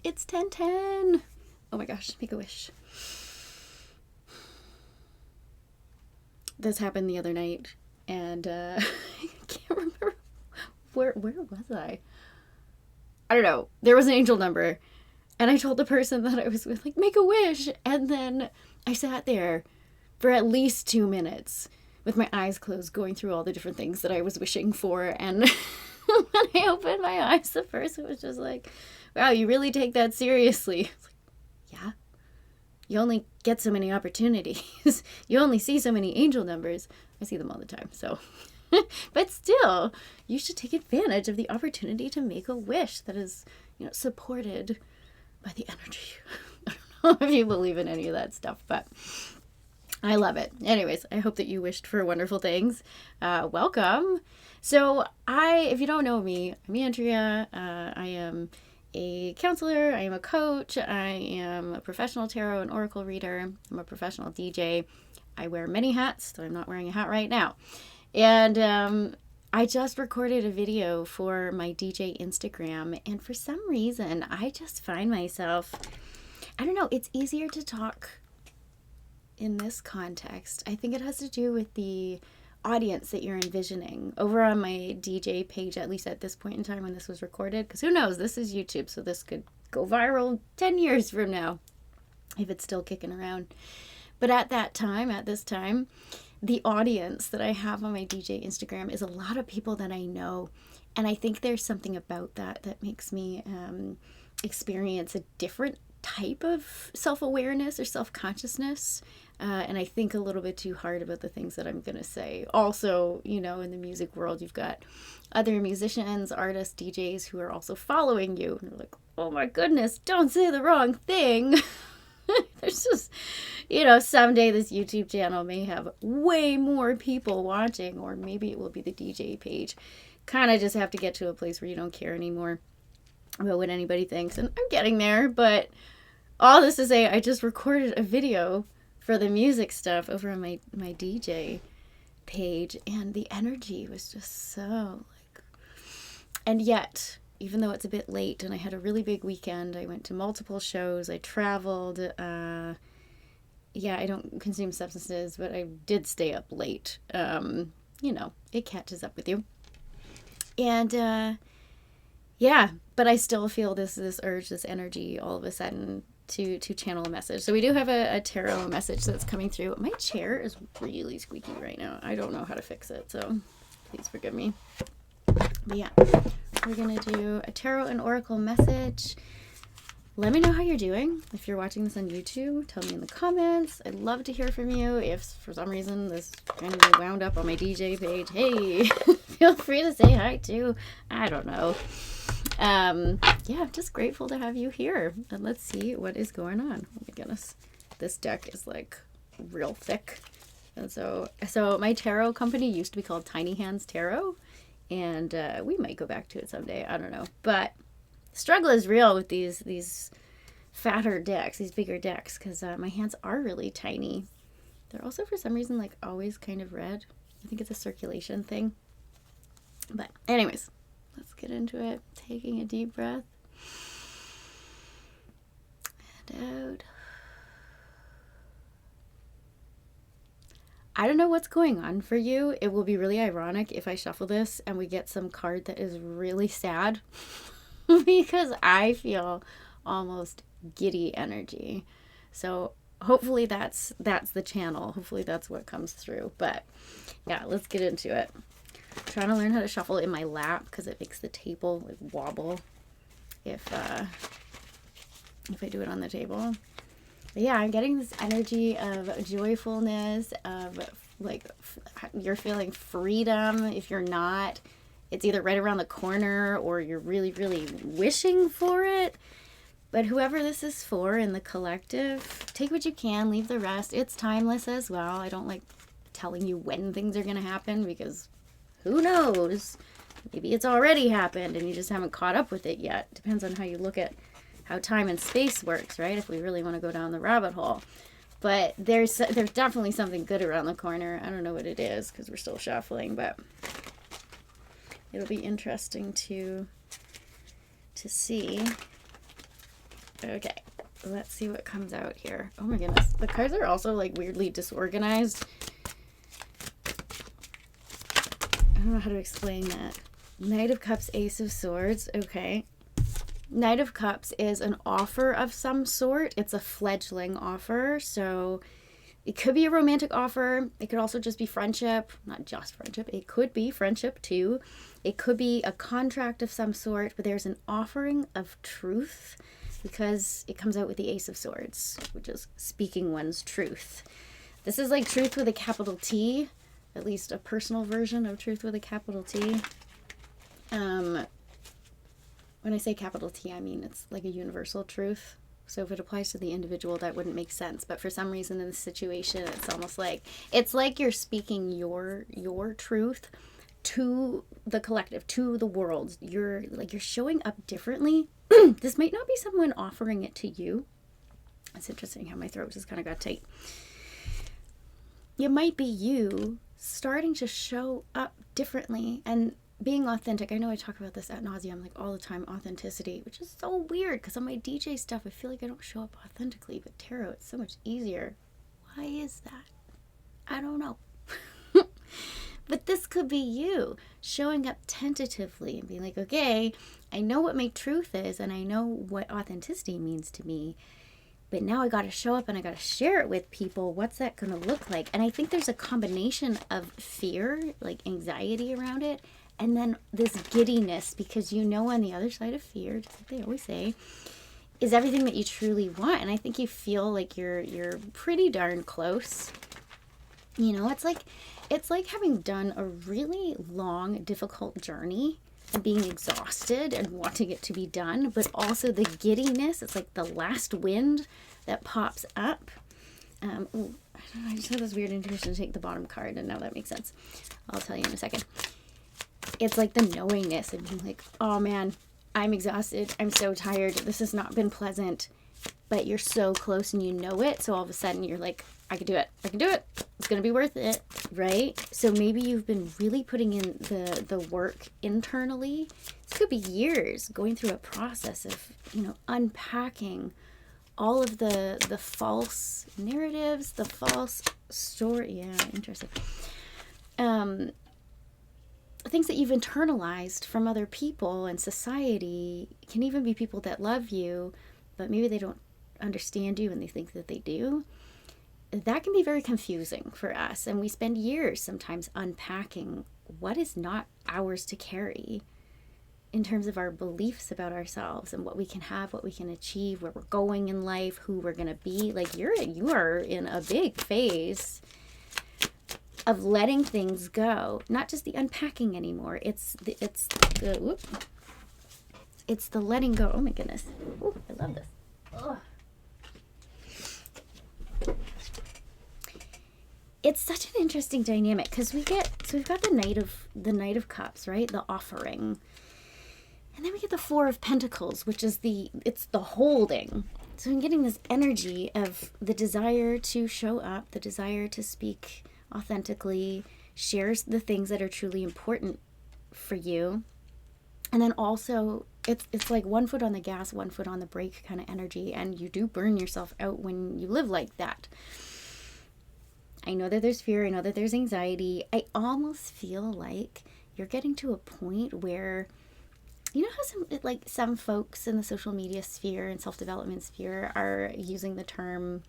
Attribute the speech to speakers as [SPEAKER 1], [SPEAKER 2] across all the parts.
[SPEAKER 1] It's 10:10. Oh my gosh, make a wish. This happened the other night, and I can't remember where was I? I don't know. There was an angel number, and I told the person that I was with, like, make a wish, and then I sat there for at least 2 minutes with my eyes closed, going through all the different things that I was wishing for, and when I opened my eyes, the person was just like, wow, you really take that seriously. I was like, yeah. You only get so many opportunities. You only see so many angel numbers. I see them all the time, so. But still, you should take advantage of the opportunity to make a wish that is, supported by the energy. I don't know if you believe in any of that stuff, but I love it. Anyways, I hope that you wished for wonderful things. Welcome. So if you don't know me, I'm Andrea. I am a counselor, I am a coach, I am a professional tarot and oracle reader, I'm a professional DJ. I wear many hats, though I'm not wearing a hat right now. And I just recorded a video for my DJ Instagram, and for some reason, I just find myself, I don't know, it's easier to talk in this context. I think it has to do with the audience that you're envisioning. Over on my DJ page, at least at this point in time when this was recorded, because who knows, this is YouTube, so this could go viral 10 years from now if it's still kicking around. But at this time, the audience that I have on my DJ Instagram is a lot of people that I know, and I think there's something about that makes me experience a different type of self-awareness or self-consciousness. And I think a little bit too hard about the things that I'm going to say. Also, in the music world, you've got other musicians, artists, DJs who are also following you. And they're like, oh my goodness, don't say the wrong thing. There's just, someday this YouTube channel may have way more people watching, or maybe it will be the DJ page. Kind of just have to get to a place where you don't care anymore about what anybody thinks. And I'm getting there, but all this to say, I just recorded a video for the music stuff over on my DJ page, and the energy was just so and yet, even though it's a bit late and I had a really big weekend, I went to multiple shows, I traveled, I don't consume substances, but I did stay up late. It catches up with you. And but I still feel this urge, this energy all of a sudden to channel a message. So we do have a tarot message that's coming through. My chair is really squeaky right now. I don't know how to fix it, so please forgive me. But yeah, we're going to do a tarot and oracle message. Let me know how you're doing. If you're watching this on YouTube, tell me in the comments. I'd love to hear from you. If for some reason this kind of wound up on my DJ page, hey, feel free to say hi too. I don't know. I'm just grateful to have you here, and let's see what is going on. Oh my goodness, this deck is like real thick. And so my tarot company used to be called Tiny Hands Tarot, and we might go back to it someday, I don't know, but the struggle is real with these fatter decks, these bigger decks, because my hands are really tiny. They're also for some reason like always kind of red. I think it's a circulation thing, but anyways, let's get into it. Taking a deep breath. And out. I don't know what's going on for you. It will be really ironic if I shuffle this and we get some card that is really sad because I feel almost giddy energy. So hopefully that's the channel. Hopefully that's what comes through. But yeah, let's get into it. I'm trying to learn how to shuffle in my lap because it makes the table like wobble if I do it on the table. But yeah, I'm getting this energy of joyfulness, of like you're feeling freedom. If you're not, it's either right around the corner or you're really, really wishing for it. But whoever this is for in the collective, take what you can, leave the rest. It's timeless as well. I don't like telling you when things are going to happen because who knows? Maybe it's already happened and you just haven't caught up with it yet. Depends on how you look at how time and space works, right? If we really want to go down the rabbit hole. But there's definitely something good around the corner. I don't know what it is because we're still shuffling, but it'll be interesting to see. Okay, let's see what comes out here. Oh my goodness. The cards are also like weirdly disorganized. I don't know how to explain that. Knight of Cups, Ace of Swords. Okay. Knight of Cups is an offer of some sort. It's a fledgling offer. So it could be a romantic offer. It could also just be friendship. Not just friendship. It could be friendship too. It could be a contract of some sort. But there's an offering of truth because it comes out with the Ace of Swords, which is speaking one's truth. This is like truth with a capital T. At least a personal version of truth with a capital T. When I say capital T, I mean it's like a universal truth. So if it applies to the individual, that wouldn't make sense. But for some reason in this situation, it's almost like you're speaking your truth to the collective, to the world. You're showing up differently. This might not be someone offering it to you. It's interesting how my throat just kind of got tight. It might be you starting to show up differently and being authentic. I know I talk about this ad nauseum like all the time, authenticity, which is so weird because on my DJ stuff, I feel like I don't show up authentically, but tarot, it's so much easier. Why is that? I don't know. But this could be you showing up tentatively and being like, okay, I know what my truth is and I know what authenticity means to me, but now I got to show up and I got to share it with people. What's that going to look like? And I think there's a combination of fear, like anxiety around it, and then this giddiness, because you know on the other side of fear, just like they always say, is everything that you truly want. And I think you feel like you're pretty darn close. You know, it's like having done a really long, difficult journey and being exhausted and wanting it to be done, but also the giddiness. It's like the last wind that pops up. I don't know, I just had this weird intuition to take the bottom card, and now that makes sense. I'll tell you in a second. It's like the knowingness and being like, oh man, I'm exhausted. I'm so tired. This has not been pleasant, but you're so close and you know it. So all of a sudden you're like, I can do it. I can do it. It's going to be worth it. Right? So maybe you've been really putting in the work internally. This could be years going through a process of, unpacking all of the false narratives, the false story. Yeah, interesting. Things that you've internalized from other people and society. Can even be people that love you, but maybe they don't understand you and they think that they do. That can be very confusing for us, and we spend years sometimes unpacking what is not ours to carry in terms of our beliefs about ourselves and what we can have, what we can achieve, where we're going in life, who we're going to be. Like you are in a big phase of letting things go, not just the unpacking anymore. It's the letting go. Oh my goodness. Ooh, I love this. Ugh. It's such an interesting dynamic because we've got the Knight of Cups, right? The offering. And then we get the Four of Pentacles, which is it's the holding. So I'm getting this energy of the desire to show up, the desire to speak authentically, shares the things that are truly important for you. And then also it's like 1 foot on the gas, 1 foot on the brake kind of energy, and you do burn yourself out when you live like that. I know that there's fear, I know that there's anxiety. I almost feel like you're getting to a point where, you know how some folks in the social media sphere and self-development sphere are using the term,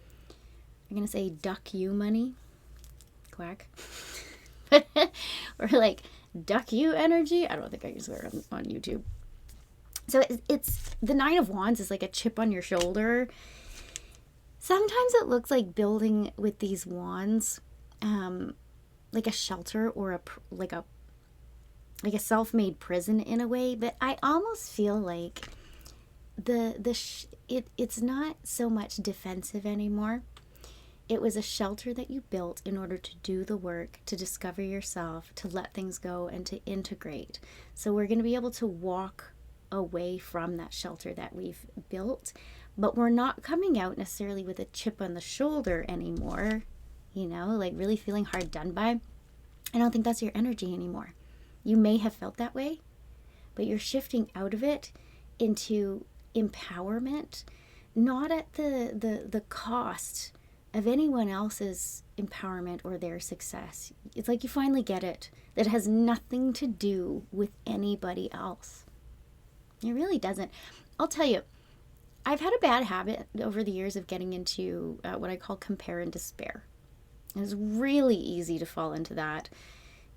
[SPEAKER 1] I'm going to say duck you money, quack, or like duck you energy. I don't think I can swear on YouTube. So it's the Nine of Wands is like a chip on your shoulder. Sometimes it looks like building with these wands, like a shelter or like a self-made prison in a way. But I almost feel like it's not so much defensive anymore. It was a shelter that you built in order to do the work, to discover yourself, to let things go, and to integrate. So we're going to be able to walk away from that shelter that we've built, but we're not coming out necessarily with a chip on the shoulder anymore, like really feeling hard done by. I don't think that's your energy anymore. You may have felt that way, but you're shifting out of it into empowerment, not at the cost of anyone else's empowerment or their success. It's like you finally get it. That it has nothing to do with anybody else. It really doesn't. I'll tell you, I've had a bad habit over the years of getting into what I call compare and despair. It's really easy to fall into that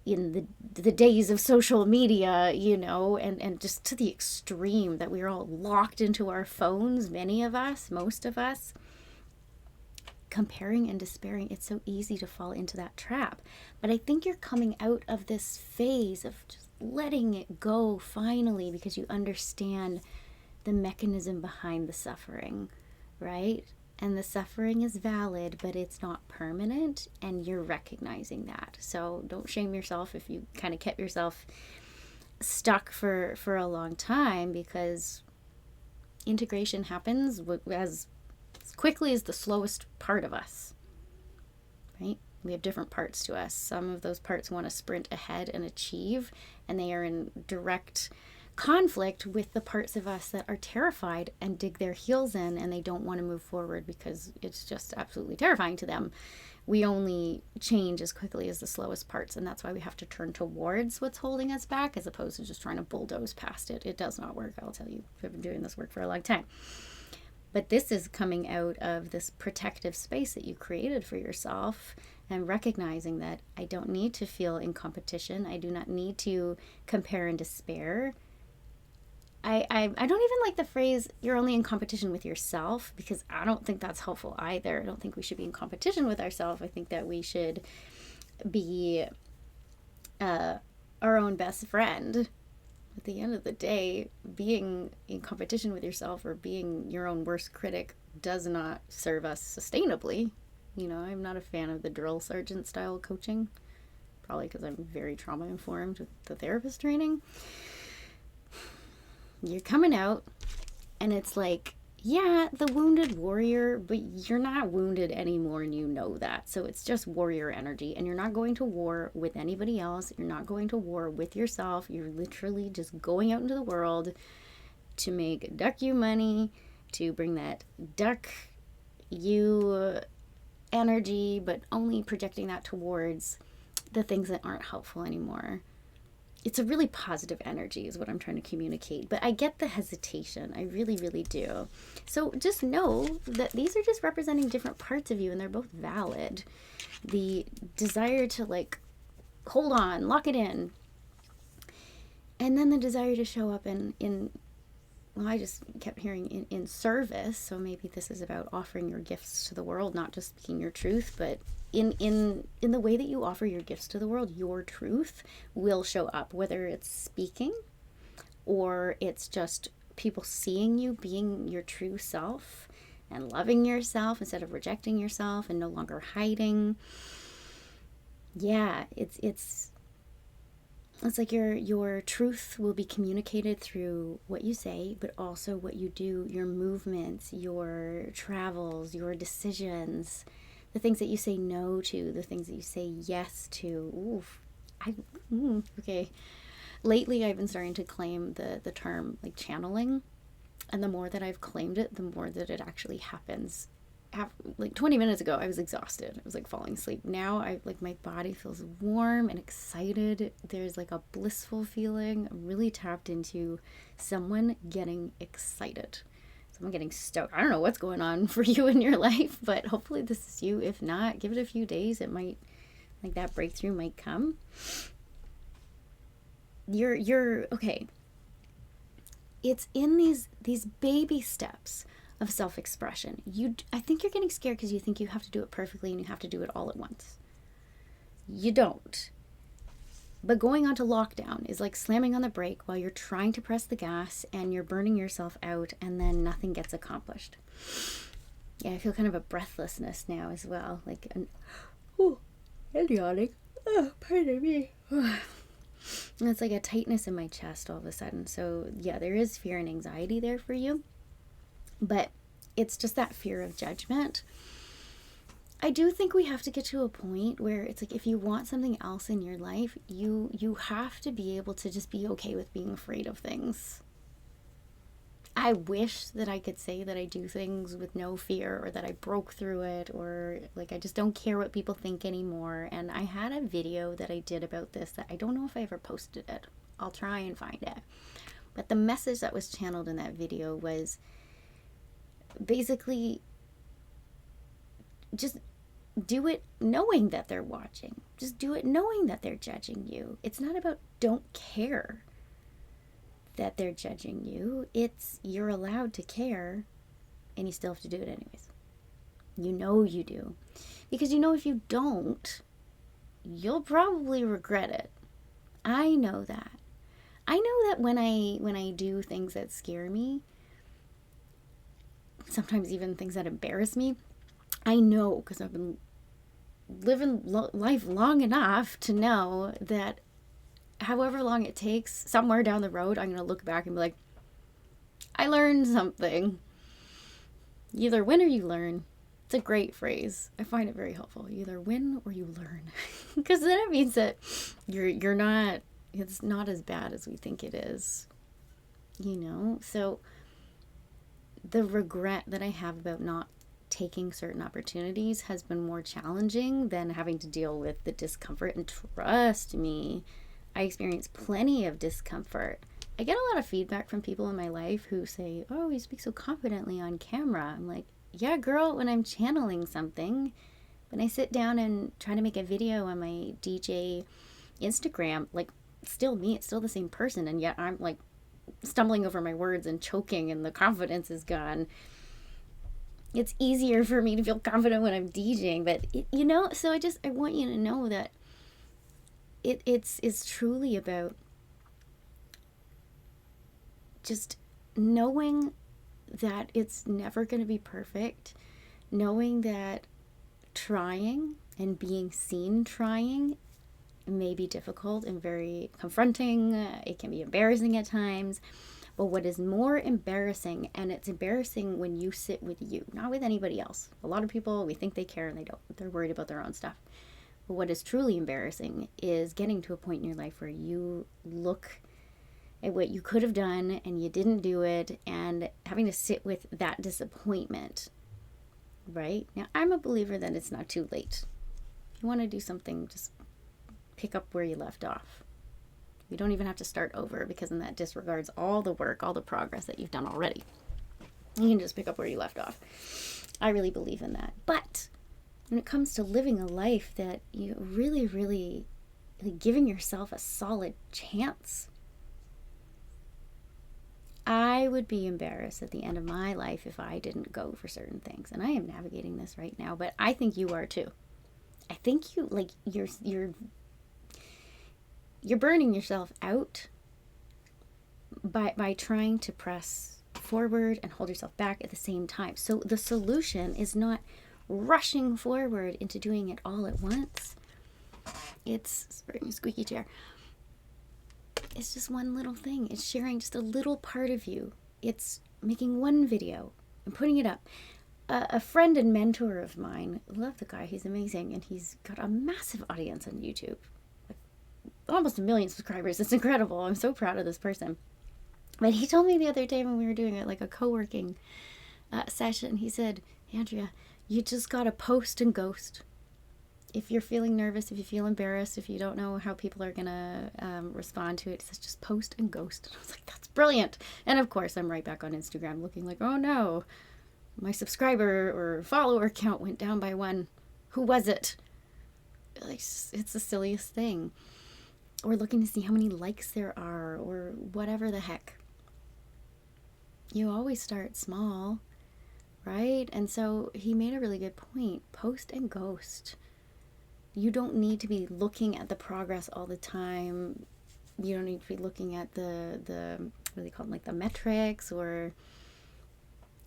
[SPEAKER 1] in the days of social media, you know, and just to the extreme that we're all locked into our phones, many of us, most of us. Comparing and despairing, it's so easy to fall into that trap. But I think you're coming out of this phase of just letting it go finally, because you understand the mechanism behind the suffering, right? And the suffering is valid, but it's not permanent, and you're recognizing that. So don't shame yourself if you kind of kept yourself stuck for a long time, because integration happens as quickly as the slowest part of us, right? We have different parts to us. Some of those parts want to sprint ahead and achieve, and they are in direct conflict with the parts of us that are terrified and dig their heels in, and they don't want to move forward because it's just absolutely terrifying to them. We only change as quickly as the slowest parts, and that's why we have to turn towards what's holding us back as opposed to just trying to bulldoze past it. It does not work, I'll tell you. I've been doing this work for a long time. But this is coming out of this protective space that you created for yourself, and recognizing that I don't need to feel in competition. I do not need to compare and despair. I don't even like the phrase, you're only in competition with yourself, because I don't think that's helpful either. I don't think we should be in competition with ourselves. I think that we should be our own best friend. At the end of the day, being in competition with yourself or being your own worst critic does not serve us sustainably. You know, I'm not a fan of the drill sergeant style coaching, probably because I'm very trauma informed with the therapist training. You're coming out and it's like, yeah, the wounded warrior, but you're not wounded anymore, and you know that. So it's just warrior energy, and you're not going to war with anybody else. You're not going to war with yourself. You're literally just going out into the world to make duck you money, to bring that duck you energy, but only projecting that towards the things that aren't helpful anymore. It's a really positive energy is what I'm trying to communicate. But I get the hesitation. I really, really do. So just know that these are just representing different parts of you, and they're both valid. The desire to like hold on, lock it in. And then the desire to show up in well, I just kept hearing in service. So maybe this is about offering your gifts to the world, not just speaking your truth, but in the way that you offer your gifts to the world, your truth will show up, whether it's speaking or it's just people seeing you being your true self and loving yourself instead of rejecting yourself and no longer hiding. Yeah, it's like your truth will be communicated through what you say, but also what you do, your movements, your travels, your decisions, the things that you say no to, the things that you say yes to. Okay. Lately, I've been starting to claim the term like channeling, and the more that I've claimed it, the more that it actually happens. Like 20 minutes ago, I was exhausted. I was like falling asleep. Now, my body feels warm and excited. There's like a blissful feeling. I'm really tapped into someone getting excited. I'm getting stoked. I don't know what's going on for you in your life, but hopefully this is you. If not, give it a few days. It might, like that breakthrough might come. You're okay. It's in these baby steps of self-expression. I think you're getting scared because you think you have to do it perfectly and you have to do it all at once. You don't. But going onto lockdown is like slamming on the brake while you're trying to press the gas, and you're burning yourself out, and then nothing gets accomplished. Yeah, I feel kind of a breathlessness now as well. Like and yawning. Oh, pardon me. And it's like a tightness in my chest all of a sudden. So yeah, there is fear and anxiety there for you. But it's just that fear of judgment. I do think we have to get to a point where it's like if you want something else in your life, you have to be able to just be okay with being afraid of things. I wish that I could say that I do things with no fear, or that I broke through it, or like I just don't care what people think anymore. And I had a video that I did about this that I don't know if I ever posted it. I'll try and find it. But the message that was channeled in that video was basically just do it knowing that they're watching. Just do it knowing that they're judging you. It's not about don't care that they're judging you. It's you're allowed to care, and you still have to do it anyways. You know you do. Because you know if you don't, you'll probably regret it. I know that. I know that when I do things that scare me, sometimes even things that embarrass me, I know, because I've been living life long enough to know that however long it takes, somewhere down the road, I'm going to look back and be like, I learned something. You either win or you learn. It's a great phrase. I find it very helpful. You either win or you learn. Because then it means that you're not, it's not as bad as we think it is. You know? So the regret that I have about not taking certain opportunities has been more challenging than having to deal with the discomfort. And trust me, I experience plenty of discomfort. I get a lot of feedback from people in my life who say, oh, you speak so confidently on camera. I'm like, yeah, girl, when I'm channeling something. When I sit down and try to make a video on my DJ Instagram, like, still me, it's still the same person. And yet I'm like stumbling over my words and choking, and the confidence is gone. It's easier for me to feel confident when I'm DJing, but you know, so I want you to know that it's truly about just knowing that it's never going to be perfect, knowing that trying and being seen trying may be difficult and very confronting. It can be embarrassing at times. But what is more embarrassing, and it's embarrassing when you sit with you, not with anybody else. A lot of people, we think they care and they don't. They're worried about their own stuff. But what is truly embarrassing is getting to a point in your life where you look at what you could have done and you didn't do it, and having to sit with that disappointment, right? Now, I'm a believer that it's not too late. If you want to do something, just pick up where you left off. You don't even have to start over, because then that disregards all the work, all the progress that you've done already. You can just pick up where you left off. I really believe in that. But when it comes to living a life that you really, really, like, giving yourself a solid chance, I would be embarrassed at the end of my life if I didn't go for certain things. And I am navigating this right now, but I think you are too. I think you, like, you're burning yourself out by trying to press forward and hold yourself back at the same time. So the solution is not rushing forward into doing it all at once. It's, sorry, my squeaky chair. It's just one little thing. It's sharing just a little part of you. It's making one video and putting it up. A friend and mentor of mine, I love the guy, he's amazing, and he's got a massive audience on YouTube. Like, almost 1 million subscribers. It's incredible. I'm so proud of this person. But he told me the other day when we were doing it, like a co-working session, he said, Andrea, you just gotta post and ghost. If you're feeling nervous, if you feel embarrassed, if you don't know how people are gonna respond to it, he says just post and ghost. And I was like, that's brilliant. And of course, I'm right back on Instagram looking like, oh no, my subscriber or follower count went down by 1. Who was it? Like, it's the silliest thing. Or looking to see how many likes there are, or whatever the heck. You always start small, right? And so he made a really good point. Post and ghost. You don't need to be looking at the progress all the time. You don't need to be looking at the what do they call them, like the metrics, or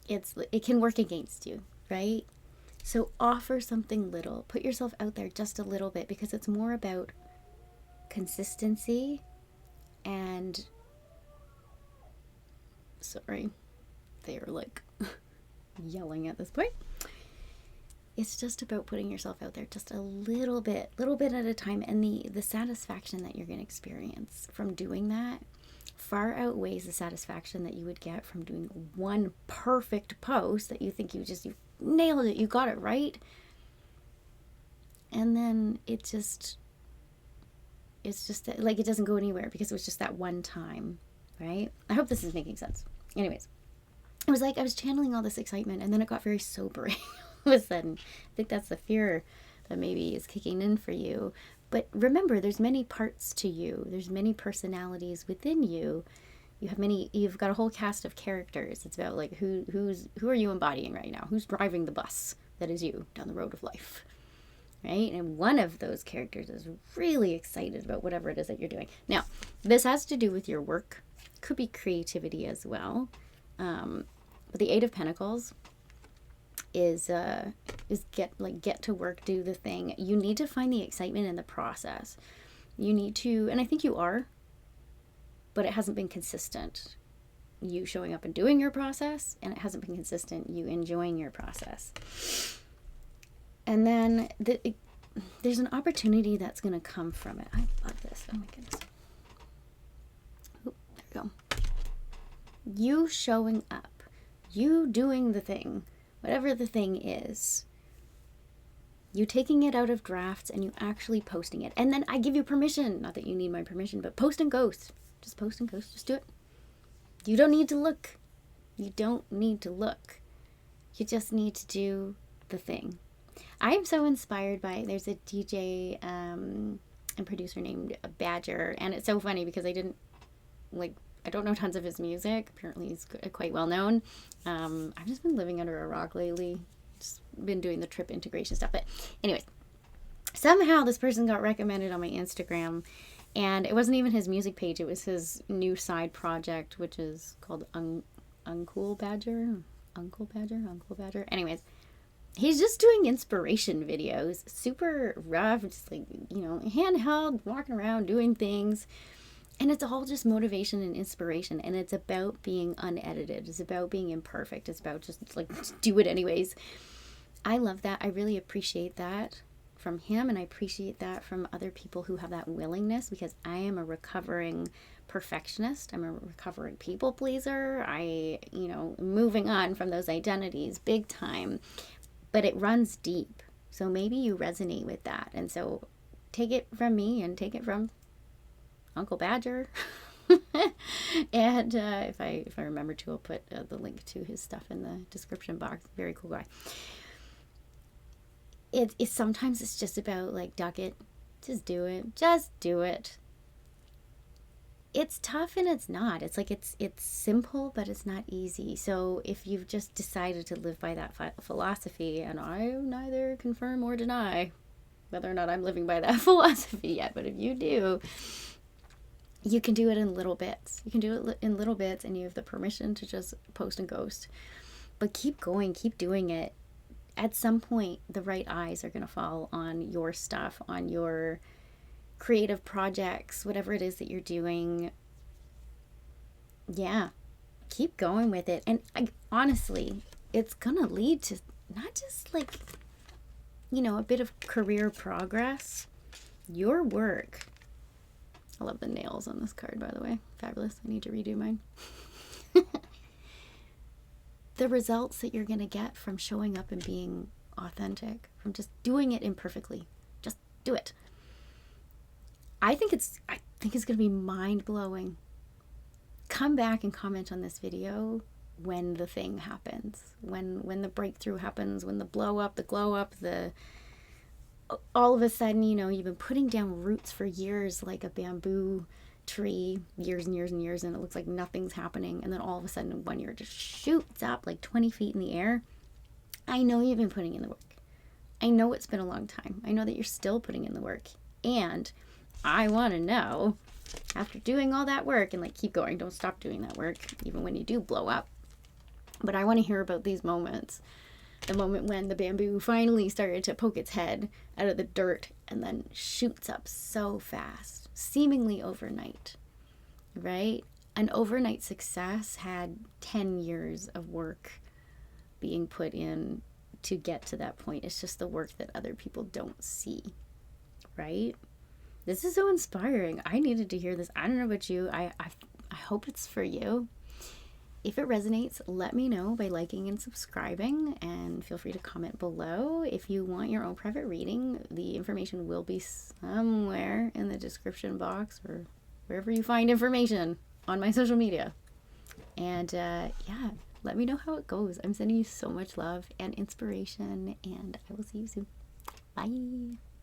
[SPEAKER 1] it can work against you, right? So offer something little. Put yourself out there just a little bit, because it's more about consistency and, sorry, they are like yelling at this point. It's just about putting yourself out there just a little bit at a time, and the satisfaction that you're going to experience from doing that far outweighs the satisfaction that you would get from doing one perfect post that you think you nailed it, you got it right. And then it's just that, like, it doesn't go anywhere because it was just that one time, right? I hope this is making sense. Anyways, it was like I was channeling all this excitement, and then it got very sobering all of a sudden. I think that's the fear that maybe is kicking in for you. But remember, there's many parts to you. There's many personalities within you. You've got a whole cast of characters. It's about like who are you embodying right now? Who's driving the bus that is you down the road of life? Right? And one of those characters is really excited about whatever it is that you're doing. Now, this has to do with your work. Could be creativity as well. But the Eight of Pentacles is get to work, do the thing. You need to find the excitement in the process. You need to, and I think you are, but it hasn't been consistent. You showing up and doing your process, and it hasn't been consistent. You enjoying your process. And then there's an opportunity that's going to come from it. I love this. Oh my goodness. Oop, there we go. You showing up. You doing the thing. Whatever the thing is. You taking it out of drafts and you actually posting it. And then I give you permission. Not that you need my permission, but post and ghost. Just post and ghost. Just do it. You don't need to look. You don't need to look. You just need to do the thing. I am so inspired by, there's a DJ and producer named Badger, and it's so funny because I don't know tons of his music. Apparently he's quite well known. I've just been living under a rock lately. Just been doing the trip integration stuff. But anyways, somehow this person got recommended on my Instagram, and it wasn't even his music page. It was his new side project, which is called Uncool Badger. Uncle Badger. Anyways, he's just doing inspiration videos, super rough, just like, handheld, walking around, doing things. And it's all just motivation and inspiration. And it's about being unedited. It's about being imperfect. It's about just do it anyways. I love that. I really appreciate that from him. And I appreciate that from other people who have that willingness, because I am a recovering perfectionist. I'm a recovering people pleaser. Moving on from those identities big time. But it runs deep. So maybe you resonate with that. And so take it from me and take it from Uncle Badger. And if I remember to, I'll put the link to his stuff in the description box. Very cool guy. It's sometimes it's just about duck it. Just do it. Just do it. It's tough and it's not. It's it's simple, but it's not easy. So if you've just decided to live by that philosophy, and I neither confirm or deny whether or not I'm living by that philosophy yet, but if you do, you can do it in little bits. You can do it in little bits, and you have the permission to just post and ghost. But keep going, keep doing it. At some point, the right eyes are going to fall on your stuff, on your creative projects, whatever it is that you're doing. Yeah, keep going with it. And honestly, it's gonna lead to not just a bit of career progress. Your work. I love the nails on this card, by the way. Fabulous. I need to redo mine. The results that you're gonna get from showing up and being authentic, from just doing it imperfectly. Just do it. I think it's going to be mind-blowing. Come back and comment on this video when the thing happens, when the breakthrough happens, when the blow up, the glow up, all of a sudden, you've been putting down roots for years like a bamboo tree, years and years and years, and it looks like nothing's happening. And then all of a sudden, 1 year it just shoots up 20 feet in the air. I know you've been putting in the work. I know it's been a long time. I know that you're still putting in the work. And I want to know, after doing all that work, and keep going, don't stop doing that work, even when you do blow up. But I want to hear about these moments. The moment when the bamboo finally started to poke its head out of the dirt and then shoots up so fast, seemingly overnight, right? An overnight success had 10 years of work being put in to get to that point. It's just the work that other people don't see, right? This is so inspiring. I needed to hear this. I don't know about you. I I hope it's for you. If it resonates, let me know by liking and subscribing, and feel free to comment below. If you want your own private reading, the information will be somewhere in the description box or wherever you find information on my social media. And yeah, let me know how it goes. I'm sending you so much love and inspiration, and I will see you soon. Bye.